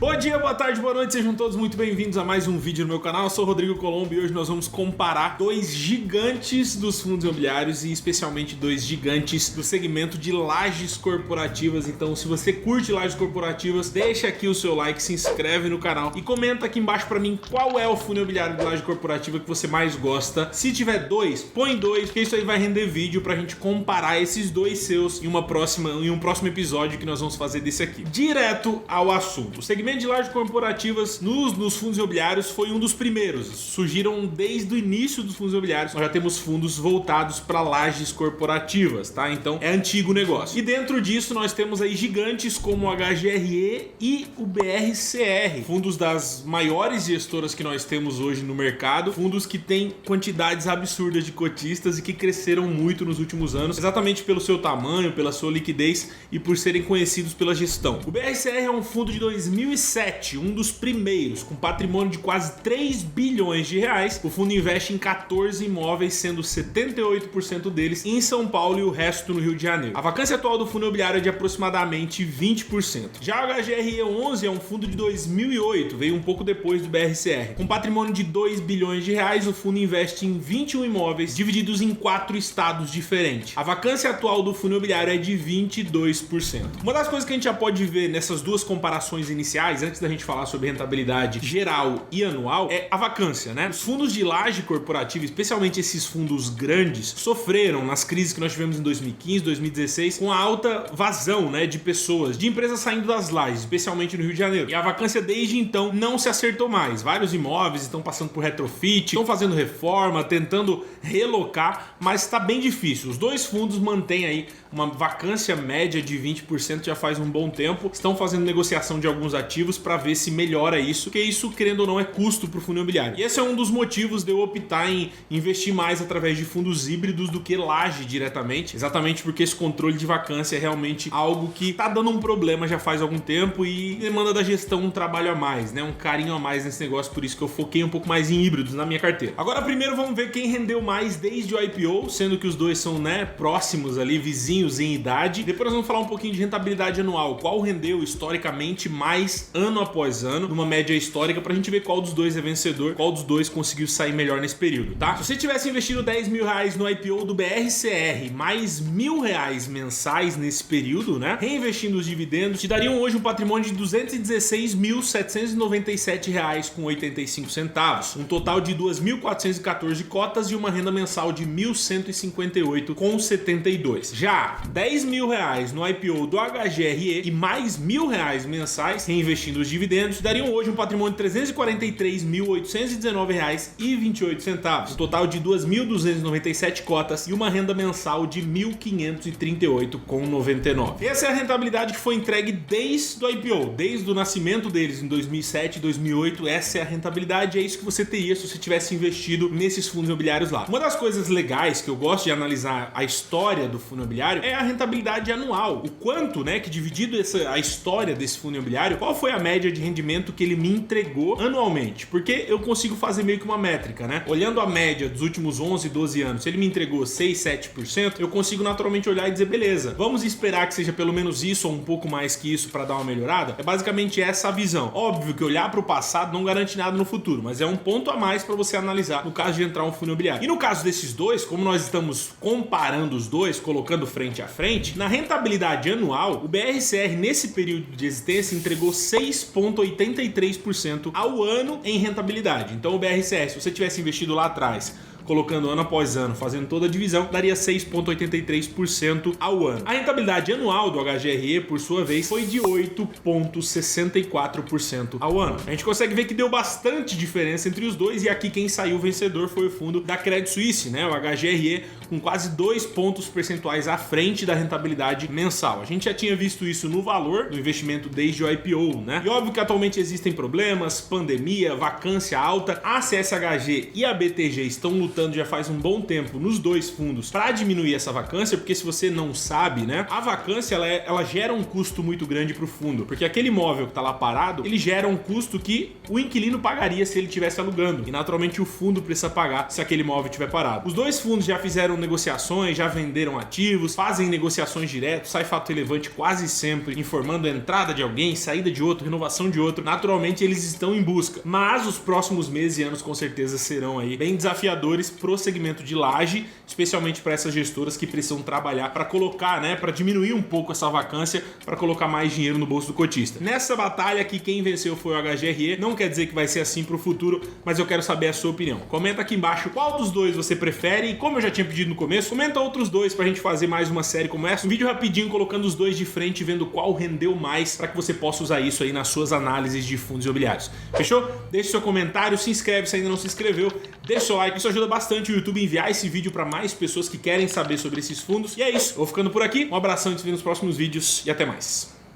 Bom dia, boa tarde, boa noite, sejam todos muito bem-vindos a mais um vídeo no meu canal. Eu sou o Rodrigo Colombo e hoje nós vamos comparar dois gigantes dos fundos imobiliários e especialmente dois gigantes do segmento de lajes corporativas. Então, se você curte lajes corporativas, deixa aqui o seu like, se inscreve no canal e comenta aqui embaixo pra mim qual é o fundo imobiliário de laje corporativa que você mais gosta. Se tiver dois, põe dois, porque isso aí vai render vídeo pra gente comparar esses dois seus em um próximo episódio que nós vamos fazer desse aqui. Direto ao assunto. O segmento de lajes corporativas nos fundos imobiliários foi um dos primeiros. Surgiram desde o início dos fundos imobiliários. Nós já temos fundos voltados para lajes corporativas, tá? Então é antigo negócio. E dentro disso nós temos aí gigantes como o HGRE e o BRCR, fundos das maiores gestoras que nós temos hoje no mercado, fundos que têm quantidades absurdas de cotistas e que cresceram muito nos últimos anos, exatamente pelo seu tamanho, pela sua liquidez e por serem conhecidos pela gestão. O BRCR é um fundo de 2007, um dos primeiros, com patrimônio de quase 3 bilhões de reais. O fundo investe em 14 imóveis, sendo 78% deles em São Paulo e o resto no Rio de Janeiro. A vacância atual do fundo imobiliário é de aproximadamente 20%. Já o HGRE11 é um fundo de 2008, veio um pouco depois do BRCR. Com patrimônio de 2 bilhões de reais, o fundo investe em 21 imóveis, divididos em 4 estados diferentes. A vacância atual do fundo imobiliário é de 22%. Uma das coisas que a gente já pode ver nessas duas comparações iniciais, antes da gente falar sobre rentabilidade geral e anual, é a vacância, né? Os fundos de laje corporativa, especialmente esses fundos grandes, sofreram nas crises que nós tivemos em 2015, 2016, com a alta vazão, né, de pessoas, de empresas saindo das lajes, especialmente no Rio de Janeiro. E a vacância desde então não se acertou mais. Vários imóveis estão passando por retrofit, estão fazendo reforma, tentando relocar, mas está bem difícil. Os dois fundos mantêm aí uma vacância média de 20% já faz um bom tempo, estão fazendo negociação de alguns ativos para ver se melhora isso, porque isso, querendo ou não, é custo para o fundo imobiliário. E esse é um dos motivos de eu optar em investir mais através de fundos híbridos do que laje diretamente, exatamente porque esse controle de vacância é realmente algo que está dando um problema já faz algum tempo e demanda da gestão um trabalho a mais, né? Um carinho a mais nesse negócio, por isso que eu foquei um pouco mais em híbridos na minha carteira. Agora, primeiro vamos ver quem rendeu mais desde o IPO, sendo que os dois são, né, próximos ali, vizinhos em idade. Depois nós vamos falar um pouquinho de rentabilidade anual, qual rendeu historicamente mais ano após ano, numa média histórica, pra gente ver qual dos dois é vencedor, qual dos dois conseguiu sair melhor nesse período, tá? Se você tivesse investido 10 mil reais no IPO do BRCR, mais R$1.000 mensais nesse período, né, reinvestindo os dividendos, te dariam hoje um patrimônio de R$216.797,85, um total de 2.414 cotas e uma renda mensal de R$1.158,72. Já 10 mil reais no IPO do HGRE e mais R$1.000 mensais reinvestindo os dividendos dariam hoje um patrimônio de R$343.819,28, um total de 2.297 cotas e uma renda mensal de R$1.538,99. Essa é a rentabilidade que foi entregue desde o IPO, desde o nascimento deles em 2007, 2008. Essa é a rentabilidade, é isso que você teria se você tivesse investido nesses fundos imobiliários lá. Uma das coisas legais que eu gosto de analisar a história do fundo imobiliário é a rentabilidade anual. O quanto, né, que dividido a história desse fundo imobiliário, qual foi a média de rendimento que ele me entregou anualmente? Porque eu consigo fazer meio que uma métrica, né? Olhando a média dos últimos 11, 12 anos, se ele me entregou 6, 7%, eu consigo naturalmente olhar e dizer, beleza, vamos esperar que seja pelo menos isso ou um pouco mais que isso para dar uma melhorada? É basicamente essa a visão. Óbvio que olhar para o passado não garante nada no futuro, mas é um ponto a mais para você analisar no caso de entrar um fundo imobiliário. E no caso desses dois, como nós estamos comparando os dois, colocando frente a frente, na rentabilidade anual, o BRCR nesse período de existência entregou 6,83% ao ano em rentabilidade. Então o BRCR, se você tivesse investido lá atrás, colocando ano após ano, fazendo toda a divisão, daria 6,83% ao ano. A rentabilidade anual do HGRE, por sua vez, foi de 8,64% ao ano. A gente consegue ver que deu bastante diferença entre os dois e aqui quem saiu vencedor foi o fundo da Credit Suisse, né? O HGRE com quase 2 pontos percentuais à frente da rentabilidade mensal. A gente já tinha visto isso no valor do investimento desde o IPO, né? E óbvio que atualmente existem problemas, pandemia, vacância alta. A CSHG e a BTG estão lutando já faz um bom tempo nos dois fundos para diminuir essa vacância, porque se você não sabe, né, a vacância ela gera um custo muito grande para o fundo, porque aquele imóvel que está lá parado, ele gera um custo que o inquilino pagaria se ele estivesse alugando, e naturalmente o fundo precisa pagar se aquele imóvel estiver parado. Os dois fundos já fizeram negociações, já venderam ativos, fazem negociações direto, sai fato relevante quase sempre, informando a entrada de alguém, saída de outro, renovação de outro. Naturalmente eles estão em busca, mas os próximos meses e anos com certeza serão aí bem desafiadores pro segmento de laje, especialmente para essas gestoras que precisam trabalhar para colocar, né, para diminuir um pouco essa vacância, para colocar mais dinheiro no bolso do cotista. Nessa batalha aqui quem venceu foi o HGRE, não quer dizer que vai ser assim pro futuro, mas eu quero saber a sua opinião. Comenta aqui embaixo qual dos dois você prefere e, como eu já tinha pedido no começo, comenta outros dois pra gente fazer mais uma série como essa, um vídeo rapidinho colocando os dois de frente e vendo qual rendeu mais, para que você possa usar isso aí nas suas análises de fundos imobiliários. Fechou? Deixe seu comentário, se inscreve se ainda não se inscreveu, deixa seu like, isso ajuda bastante o YouTube a enviar esse vídeo para mais pessoas que querem saber sobre esses fundos. E é isso, vou ficando por aqui, um abração, a gente se vê nos próximos vídeos e até mais.